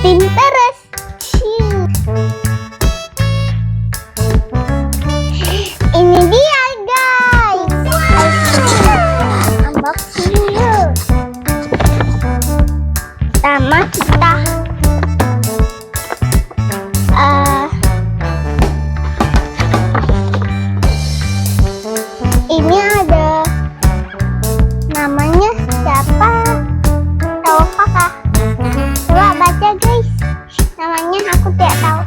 Pinterest. Ini dia guys. Unboxing yuk. Pertama kita ini ada namanya siapa? Tahu kakak? Coba baca guys. Namanya aku tidak tahu.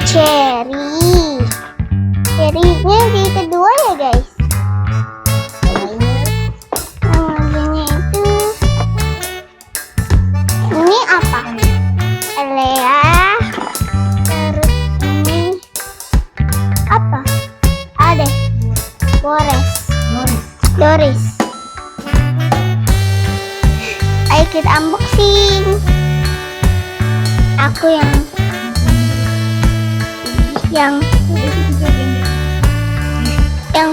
Cherry. Cherry-nya di kedua ya guys. Namanya itu. Ini apa? Elea. Terus ini apa? Ada. Doris. Ayo kita unboxing. Aku yang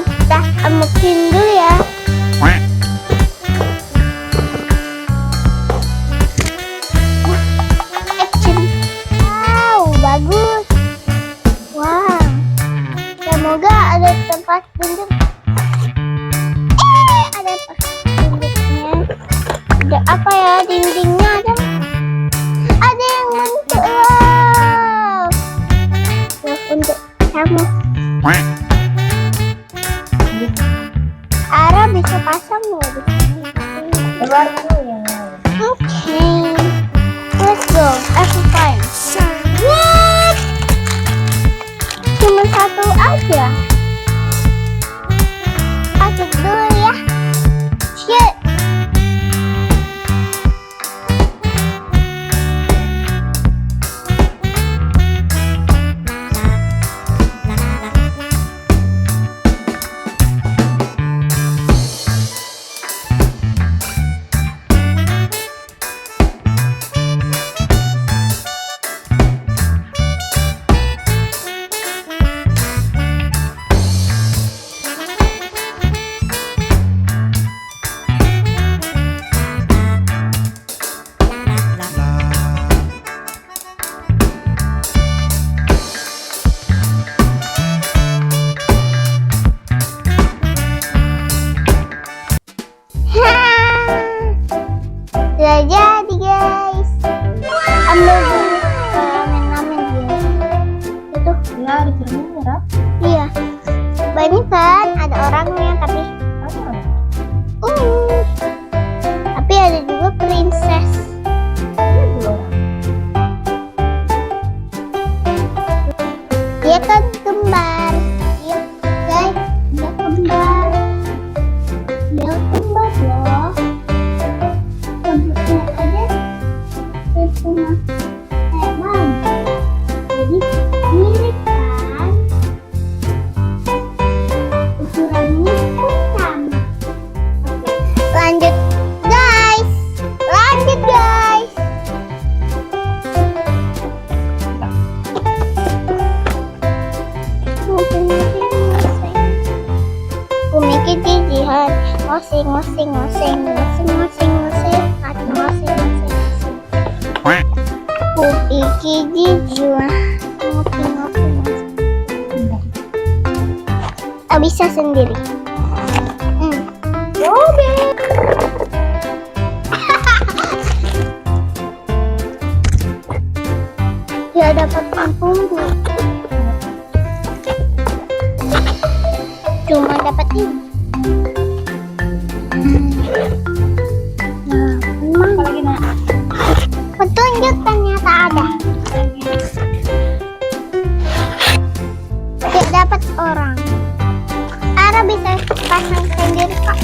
kita unboxing dulu ya. Action. Wow, bagus. Wow. Semoga ada tempat duduk. Ada duduknya. Ada apa ya? Dindingnya ada yang bentuk wow. Untuk kamu. Ara bisa pasang nggak di sini? Okay. Let's go. Exercise. What? Cuma satu aja. Masuk dulu ya. Shit. Sudah jadi guys. Ambil dulu ramen dia. Itu Ya, ada cermin merah. iya. Banyak kan ada orangnya tapi tapi ada juga princess. Dia kan kembar. Iya guys, dia kembar. Dia kembar loh. Rambutnya aja punya kayak mama. Jadi mirip kan? Ukurannya pun sama. Oke, lanjut guys. Kumikir jijihan, ngosing. Kupikir jijihan, ngosing. Tak bisa sendiri. Robek. Dia dapat punggu. Cuma dapat ini. Nah, memang Apalagi nak? petunjuk ternyata ada. Tidak dapat orang. Ara bisa pasang sendiri kok.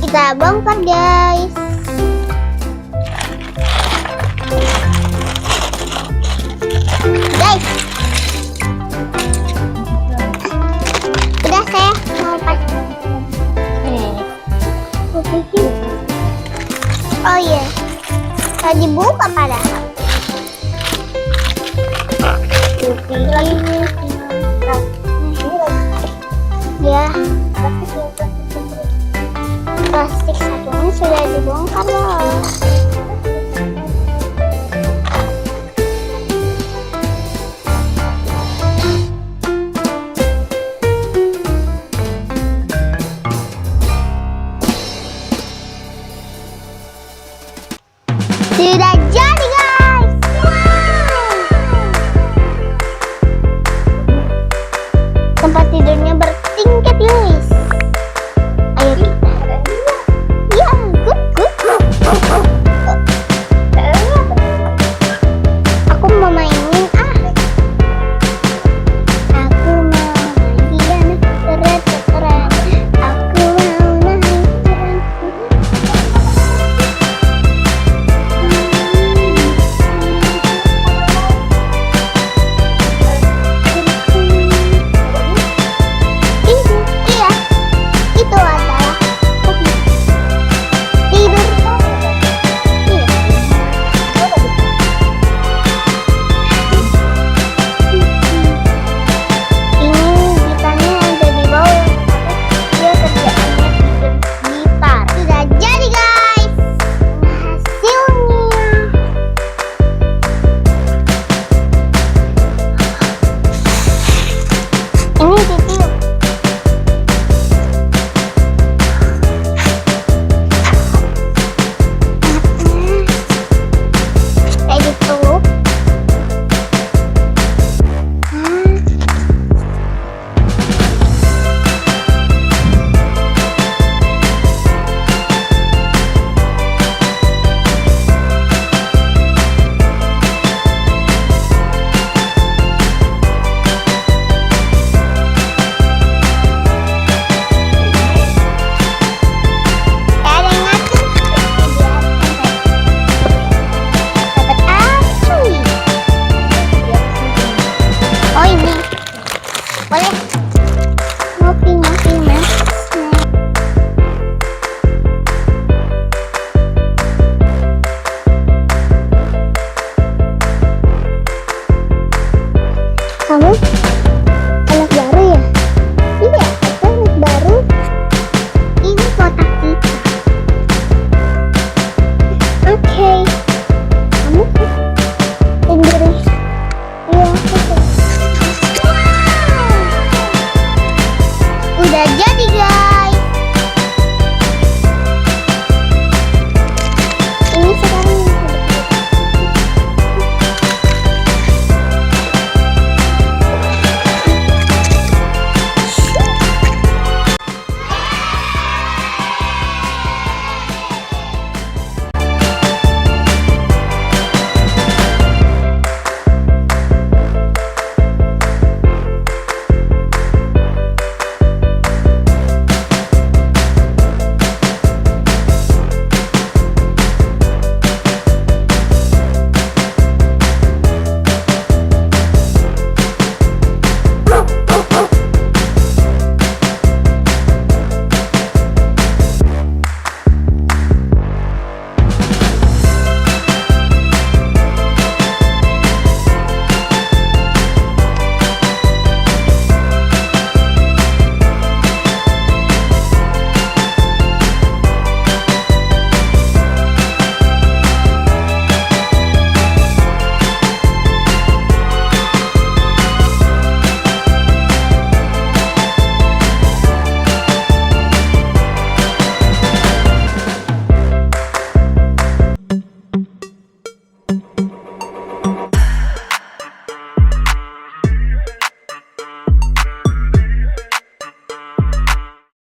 Kita bongkar guys. Guys, udah saya mau pasang. Kupikir Oh iya, tadi buka padahal. Ya, plastik satunya sudah dibongkar loh. Sudah jadi guys. Tempat tidurnya bertingkat guys. Ayo kita. Ya, good. Aku mau mainin Aku mau main keren. Aku mau naik keren. Iya, itu adalah tidur. Iya. Ini gitarnya ada di bawah. Dia kerjaannya bikin gitar. Sudah jadi guys. Hasilnya. Ini ditiup. Kayak ditutup. Ada yang ngatur. Dapat acuy. Oh ini boleh ngopi mas. Kamu anak baru ya? Iya, aku anak baru. Ini kotak kita. Oke. Kamu sendiri. Iya, aku. Udah jadi guys.